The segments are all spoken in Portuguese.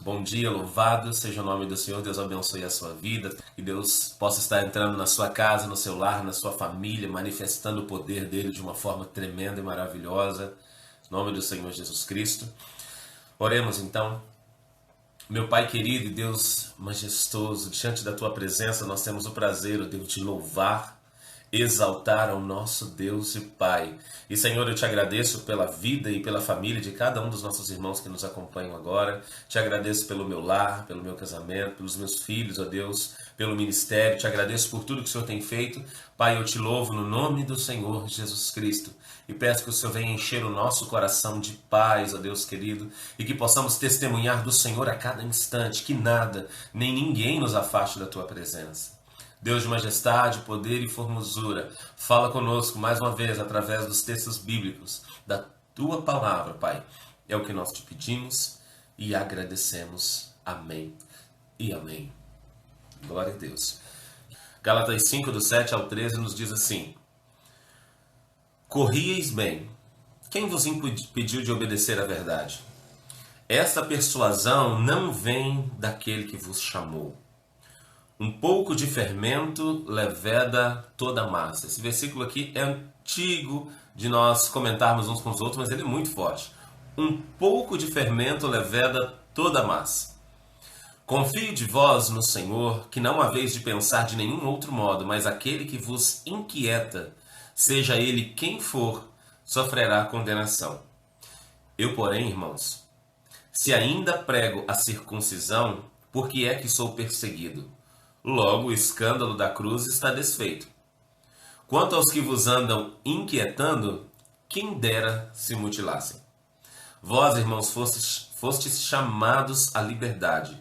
Bom dia, louvado seja o nome do Senhor. Deus abençoe a sua vida. Que Deus possa estar entrando na sua casa, no seu lar, na sua família, manifestando o poder dele de uma forma tremenda e maravilhosa. Em nome do Senhor Jesus Cristo. Oremos então. Meu Pai querido e Deus majestoso, diante da tua presença nós temos o prazer, ó Deus, de louvar, exaltar ao nosso Deus e Pai. E Senhor, eu te agradeço pela vida e pela família de cada um dos nossos irmãos que nos acompanham agora. Te agradeço pelo meu lar, pelo meu casamento, pelos meus filhos, ó Deus, pelo ministério. Te agradeço por tudo que o Senhor tem feito. Pai, eu te louvo no nome do Senhor Jesus Cristo. E peço que o Senhor venha encher o nosso coração de paz, ó Deus querido, e que possamos testemunhar do Senhor a cada instante, que nada, nem ninguém nos afaste da tua presença. Deus de majestade, poder e formosura, fala conosco mais uma vez através dos textos bíblicos, da tua palavra, Pai. É o que nós te pedimos e agradecemos. Amém e amém. Glória a Deus. Gálatas 5, do 7 ao 13, nos diz assim: Corrieis bem. Quem vos impediu de obedecer à verdade? Esta persuasão não vem daquele que vos chamou. Um pouco de fermento leveda toda a massa. Esse versículo aqui é antigo de nós comentarmos uns com os outros, mas ele é muito forte. Um pouco de fermento leveda toda a massa. Confio de vós no Senhor, que não haveis de pensar de nenhum outro modo, mas aquele que vos inquieta, seja ele quem for, sofrerá condenação. Eu, porém, irmãos, se ainda prego a circuncisão, por que é que sou perseguido? Logo, o escândalo da cruz está desfeito. Quanto aos que vos andam inquietando, quem dera se mutilassem. Vós, irmãos, fostes chamados à liberdade.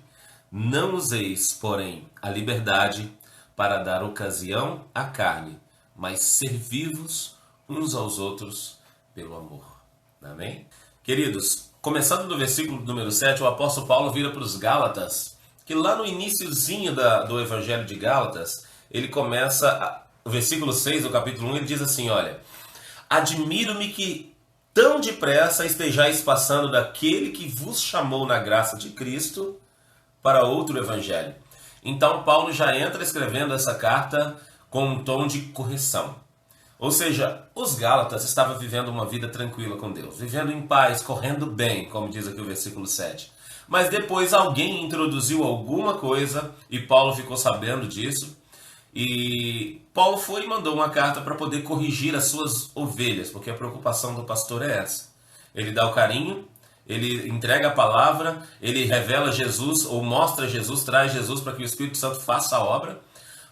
Não useis, porém, a liberdade para dar ocasião à carne, mas servi-vos uns aos outros pelo amor. Amém? Queridos, começando do versículo número 7, o apóstolo Paulo vira para os Gálatas, que lá no iniciozinho do Evangelho de Gálatas, ele começa, o versículo 6 do capítulo 1, ele diz assim, olha: Admiro-me que tão depressa estejais passando daquele que vos chamou na graça de Cristo para outro evangelho. Então Paulo já entra escrevendo essa carta com um tom de correção. Ou seja, os Gálatas estavam vivendo uma vida tranquila com Deus, vivendo em paz, correndo bem, como diz aqui o versículo 7. Mas depois alguém introduziu alguma coisa e Paulo ficou sabendo disso. E Paulo foi e mandou uma carta para poder corrigir as suas ovelhas, porque a preocupação do pastor é essa. Ele dá o carinho, ele entrega a palavra, ele revela Jesus ou mostra Jesus, traz Jesus para que o Espírito Santo faça a obra.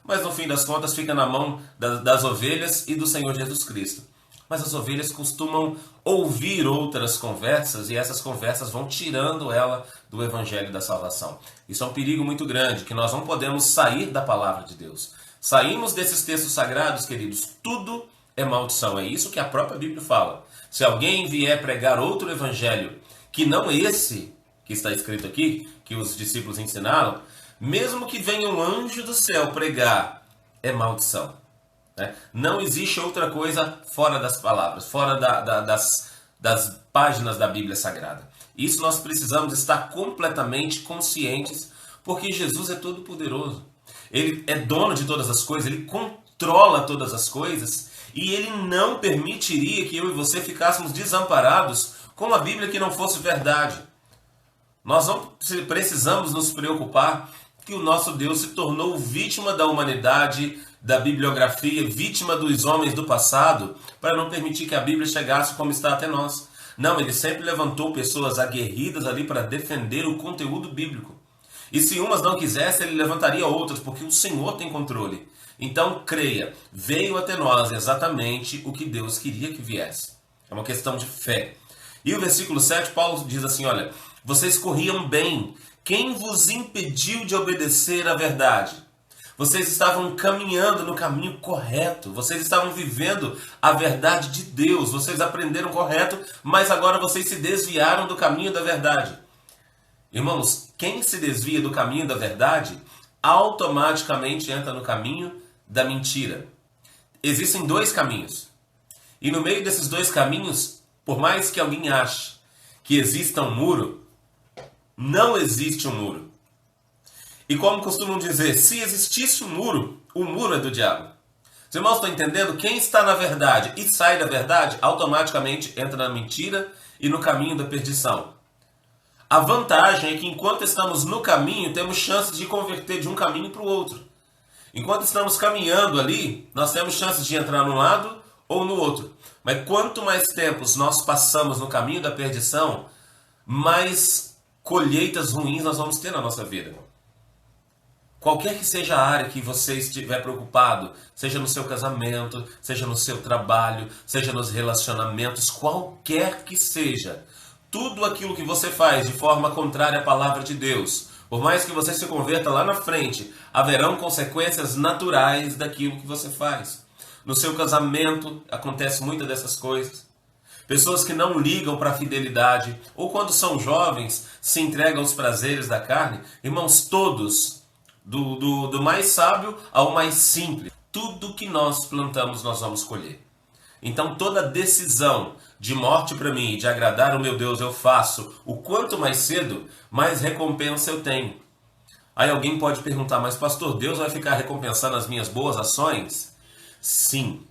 Mas no fim das contas fica na mão das ovelhas e do Senhor Jesus Cristo. Mas as ovelhas costumam ouvir outras conversas e essas conversas vão tirando ela do evangelho da salvação. Isso é um perigo muito grande, que nós não podemos sair da palavra de Deus. Saímos desses textos sagrados, queridos, tudo é maldição. É isso que a própria Bíblia fala. Se alguém vier pregar outro evangelho, que não esse que está escrito aqui, que os discípulos ensinaram, mesmo que venha um anjo do céu pregar, é maldição. Não existe outra coisa fora das palavras, fora das páginas da Bíblia Sagrada. Isso nós precisamos estar completamente conscientes, porque Jesus é todo poderoso. Ele é dono de todas as coisas, ele controla todas as coisas e ele não permitiria que eu e você ficássemos desamparados com a Bíblia que não fosse verdade. Nós não precisamos nos preocupar que o nosso Deus se tornou vítima da humanidade, da bibliografia, vítima dos homens do passado, para não permitir que a Bíblia chegasse como está até nós. Não, ele sempre levantou pessoas aguerridas ali para defender o conteúdo bíblico. E se umas não quisessem, ele levantaria outras, porque o Senhor tem controle. Então, creia, veio até nós exatamente o que Deus queria que viesse. É uma questão de fé. E o versículo 7, Paulo diz assim, olha: Vocês corriam bem. Quem vos impediu de obedecer à verdade? Vocês estavam caminhando no caminho correto. Vocês estavam vivendo a verdade de Deus. Vocês aprenderam correto, mas agora vocês se desviaram do caminho da verdade. Irmãos, quem se desvia do caminho da verdade, automaticamente entra no caminho da mentira. Existem dois caminhos. E no meio desses dois caminhos, por mais que alguém ache que exista um muro, Não existe um muro. E como costumam dizer, se existisse um muro, o muro é do diabo. Os irmãos estão entendendo? Quem está na verdade e sai da verdade, automaticamente entra na mentira e no caminho da perdição. A vantagem é que enquanto estamos no caminho, temos chances de converter de um caminho para o outro. Enquanto estamos caminhando ali, nós temos chances de entrar num lado ou no outro. Mas quanto mais tempos nós passamos no caminho da perdição, mais colheitas ruins nós vamos ter na nossa vida. Qualquer que seja a área que você estiver preocupado, seja no seu casamento, seja no seu trabalho, seja nos relacionamentos, qualquer que seja, tudo aquilo que você faz de forma contrária à palavra de Deus, por mais que você se converta lá na frente, haverão consequências naturais daquilo que você faz. No seu casamento acontece muitas dessas coisas. Pessoas que não ligam para a fidelidade, ou quando são jovens, se entregam aos prazeres da carne. Irmãos, todos, do mais sábio ao mais simples, tudo que nós plantamos nós vamos colher. Então toda decisão de morte para mim, de agradar o meu Deus, eu faço o quanto mais cedo, mais recompensa eu tenho. Aí alguém pode perguntar, mas pastor, Deus vai ficar recompensando as minhas boas ações? Sim.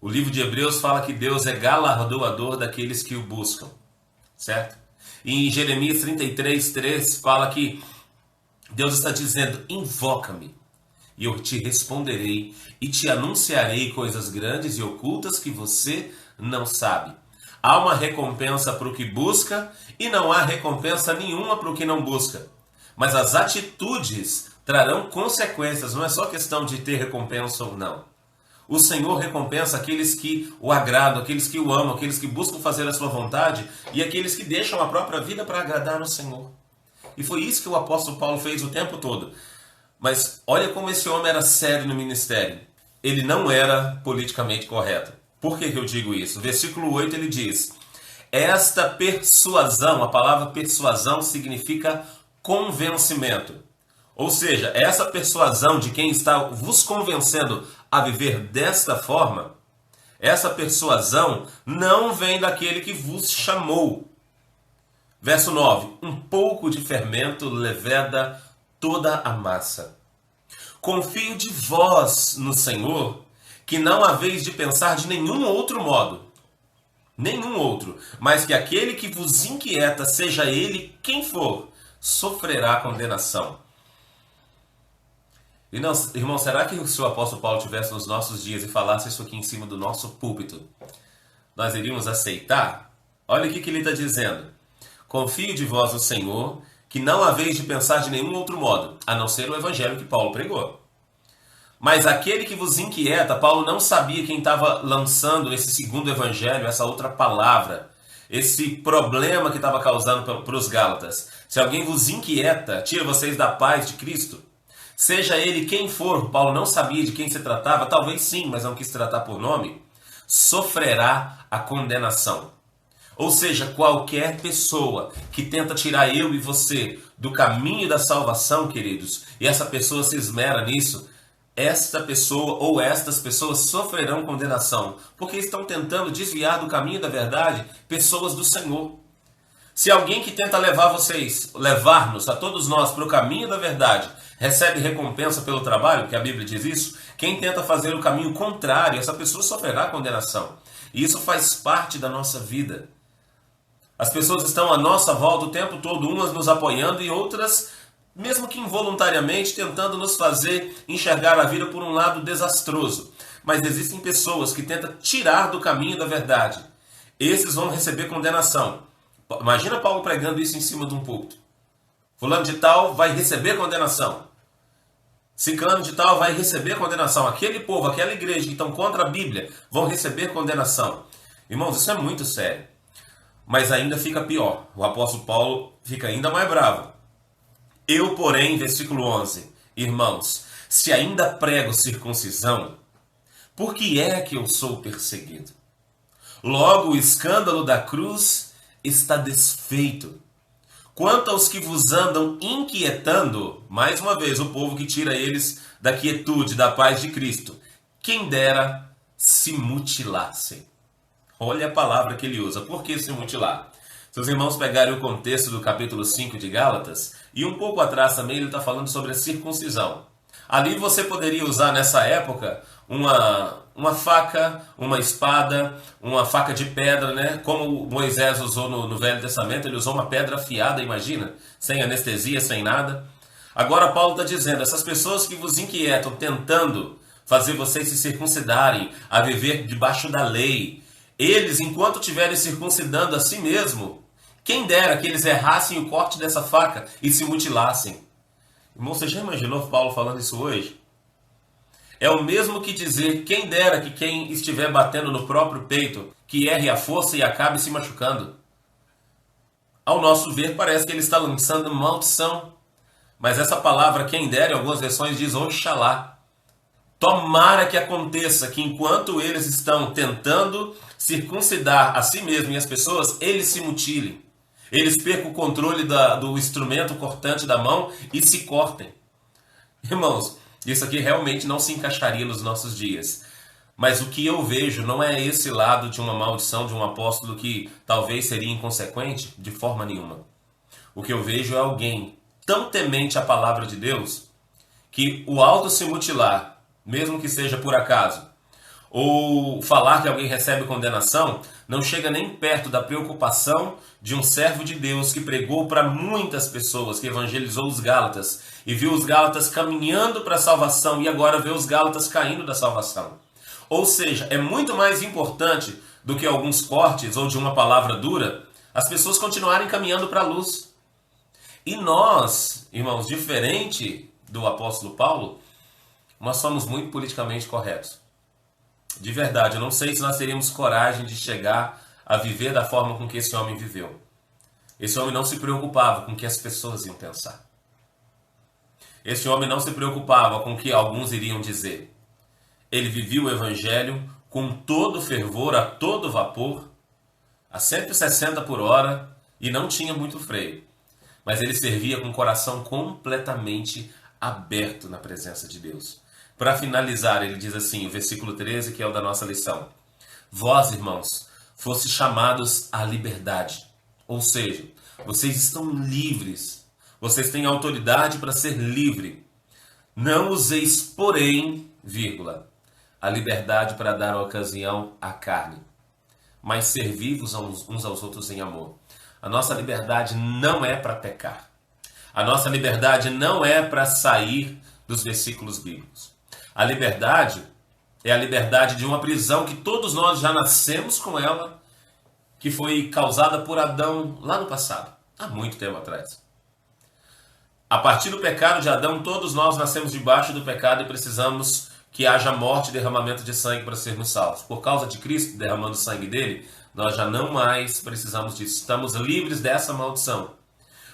O livro de Hebreus fala que Deus é galardoador daqueles que o buscam, certo? E em Jeremias 33:3 fala que Deus está dizendo, invoca-me, e eu te responderei, e te anunciarei coisas grandes e ocultas que você não sabe. Há uma recompensa para o que busca, e não há recompensa nenhuma para o que não busca. Mas as atitudes trarão consequências, não é só questão de ter recompensa ou não. O Senhor recompensa aqueles que o agradam, aqueles que o amam, aqueles que buscam fazer a sua vontade, e aqueles que deixam a própria vida para agradar o Senhor. E foi isso que o apóstolo Paulo fez o tempo todo. Mas olha como esse homem era sério no ministério. Ele não era politicamente correto. Por que eu digo isso? Versículo 8 ele diz, esta persuasão, a palavra persuasão significa convencimento. Ou seja, essa persuasão de quem está vos convencendo a viver desta forma, essa persuasão não vem daquele que vos chamou. Verso 9, um pouco de fermento leveda toda a massa. Confio de vós no Senhor, que não haveis de pensar de nenhum outro modo, nenhum outro, mas que aquele que vos inquieta, seja ele quem for, sofrerá condenação. E não, irmão, será que se o apóstolo Paulo estivesse nos nossos dias e falasse isso aqui em cima do nosso púlpito, nós iríamos aceitar? Olha o que ele está dizendo. Confio de vós no Senhor, que não haveis de pensar de nenhum outro modo, a não ser o evangelho que Paulo pregou. Mas aquele que vos inquieta, Paulo não sabia quem estava lançando esse segundo evangelho, essa outra palavra, esse problema que estava causando para os Gálatas. Se alguém vos inquieta, tira vocês da paz de Cristo, seja ele quem for, Paulo não sabia de quem se tratava, talvez sim, mas não quis tratar por nome, sofrerá a condenação. Ou seja, qualquer pessoa que tenta tirar eu e você do caminho da salvação, queridos, e essa pessoa se esmera nisso, esta pessoa ou estas pessoas sofrerão condenação, porque estão tentando desviar do caminho da verdade pessoas do Senhor. Se alguém que tenta levar-nos, a todos nós, para o caminho da verdade, recebe recompensa pelo trabalho, que a Bíblia diz isso, quem tenta fazer o caminho contrário, essa pessoa sofrerá condenação. E isso faz parte da nossa vida. As pessoas estão à nossa volta o tempo todo, umas nos apoiando e outras, mesmo que involuntariamente, tentando nos fazer enxergar a vida por um lado desastroso. Mas existem pessoas que tentam tirar do caminho da verdade. Esses vão receber condenação. Imagina Paulo pregando isso em cima de um púlpito. Fulano de tal vai receber condenação. Ciclano de tal vai receber condenação. Aquele povo, aquela igreja que estão contra a Bíblia vão receber condenação. Irmãos, isso é muito sério. Mas ainda fica pior. O apóstolo Paulo fica ainda mais bravo. Eu, porém, versículo 11, irmãos, se ainda prego circuncisão, por que é que eu sou perseguido? Logo o escândalo da cruz está desfeito. Quanto aos que vos andam inquietando, mais uma vez, o povo que tira eles da quietude, da paz de Cristo, quem dera se mutilassem. Olha a palavra que ele usa. Por que se mutilar? Se os irmãos pegarem o contexto do capítulo 5 de Gálatas, e um pouco atrás também ele está falando sobre a circuncisão. Ali você poderia usar nessa época uma faca, uma espada, uma faca de pedra, né? Como Moisés usou no Velho Testamento, ele usou uma pedra afiada, imagina, sem anestesia, sem nada. Agora Paulo está dizendo, essas pessoas que vos inquietam, tentando fazer vocês se circuncidarem, a viver debaixo da lei, eles, enquanto estiverem circuncidando a si mesmo, quem dera que eles errassem o corte dessa faca e se mutilassem. Irmão, você já imaginou Paulo falando isso hoje? É o mesmo que dizer, quem dera que quem estiver batendo no próprio peito, que erre a força e acabe se machucando. Ao nosso ver, parece que ele está lançando maldição. Mas essa palavra, quem dera, em algumas versões diz Oxalá. Tomara que aconteça que enquanto eles estão tentando circuncidar a si mesmo e as pessoas, eles se mutilem. Eles percam o controle do instrumento cortante da mão e se cortem. Irmãos, isso aqui realmente não se encaixaria nos nossos dias. Mas o que eu vejo não é esse lado de uma maldição de um apóstolo que talvez seria inconsequente, de forma nenhuma. O que eu vejo é alguém tão temente à palavra de Deus que o auto se mutilar, mesmo que seja por acaso, ou falar que alguém recebe condenação, não chega nem perto da preocupação de um servo de Deus que pregou para muitas pessoas, que evangelizou os Gálatas e viu os Gálatas caminhando para a salvação e agora vê os Gálatas caindo da salvação. Ou seja, é muito mais importante do que alguns cortes ou de uma palavra dura, as pessoas continuarem caminhando para a luz. E nós, irmãos, diferente do apóstolo Paulo, nós somos muito politicamente corretos. De verdade, eu não sei se nós teríamos coragem de chegar a viver da forma com que esse homem viveu. Esse homem não se preocupava com o que as pessoas iam pensar. Esse homem não se preocupava com o que alguns iriam dizer. Ele vivia o evangelho com todo fervor, a todo vapor, a 160 por hora e não tinha muito freio. Mas ele servia com o coração completamente aberto na presença de Deus. Para finalizar, ele diz assim, o versículo 13, que é o da nossa lição. Vós, irmãos, fostes chamados à liberdade. Ou seja, vocês estão livres. Vocês têm autoridade para ser livre. Não useis, porém, vírgula, a liberdade para dar ocasião à carne, mas servi-vos uns aos outros em amor. A nossa liberdade não é para pecar. A nossa liberdade não é para sair dos versículos bíblicos. A liberdade é a liberdade de uma prisão que todos nós já nascemos com ela, que foi causada por Adão lá no passado, há muito tempo atrás. A partir do pecado de Adão, todos nós nascemos debaixo do pecado e precisamos que haja morte e derramamento de sangue para sermos salvos. Por causa de Cristo derramando o sangue dele, nós já não mais precisamos disso. Estamos livres dessa maldição.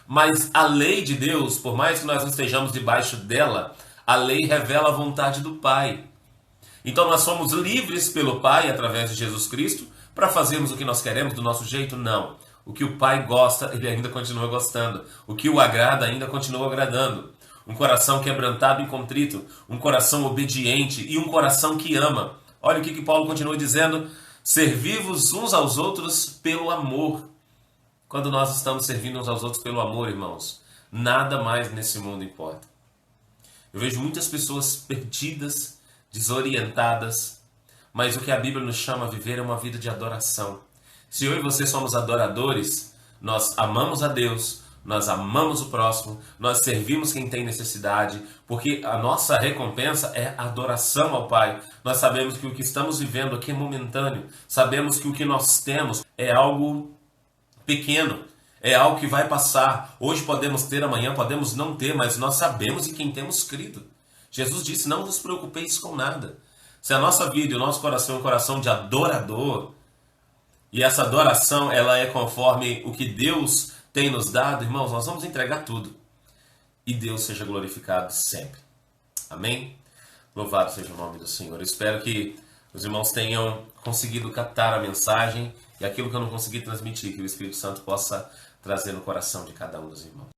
Mas a lei de Deus, por mais que nós não estejamos debaixo dela, a lei revela a vontade do Pai. Então nós somos livres pelo Pai, através de Jesus Cristo, para fazermos o que nós queremos do nosso jeito? Não. O que o Pai gosta, ele ainda continua gostando. O que o agrada, ainda continua agradando. Um coração quebrantado e contrito, um coração obediente e um coração que ama. Olha o que Paulo continua dizendo. Servi-vos uns aos outros pelo amor. Quando nós estamos servindo uns aos outros pelo amor, irmãos, nada mais nesse mundo importa. Eu vejo muitas pessoas perdidas, desorientadas, mas o que a Bíblia nos chama a viver é uma vida de adoração. Se eu e você somos adoradores, nós amamos a Deus, nós amamos o próximo, nós servimos quem tem necessidade, porque a nossa recompensa é a adoração ao Pai. Nós sabemos que o que estamos vivendo aqui é momentâneo, sabemos que o que nós temos é algo pequeno, é algo que vai passar. Hoje podemos ter, amanhã podemos não ter, mas nós sabemos em quem temos crido. Jesus disse, não vos preocupeis com nada. Se a nossa vida e o nosso coração é um coração de adorador, e essa adoração ela é conforme o que Deus tem nos dado, irmãos, nós vamos entregar tudo. E Deus seja glorificado sempre. Amém? Louvado seja o nome do Senhor. Eu espero que os irmãos tenham conseguido captar a mensagem e aquilo que eu não consegui transmitir, que o Espírito Santo possa trazer no coração de cada um dos irmãos.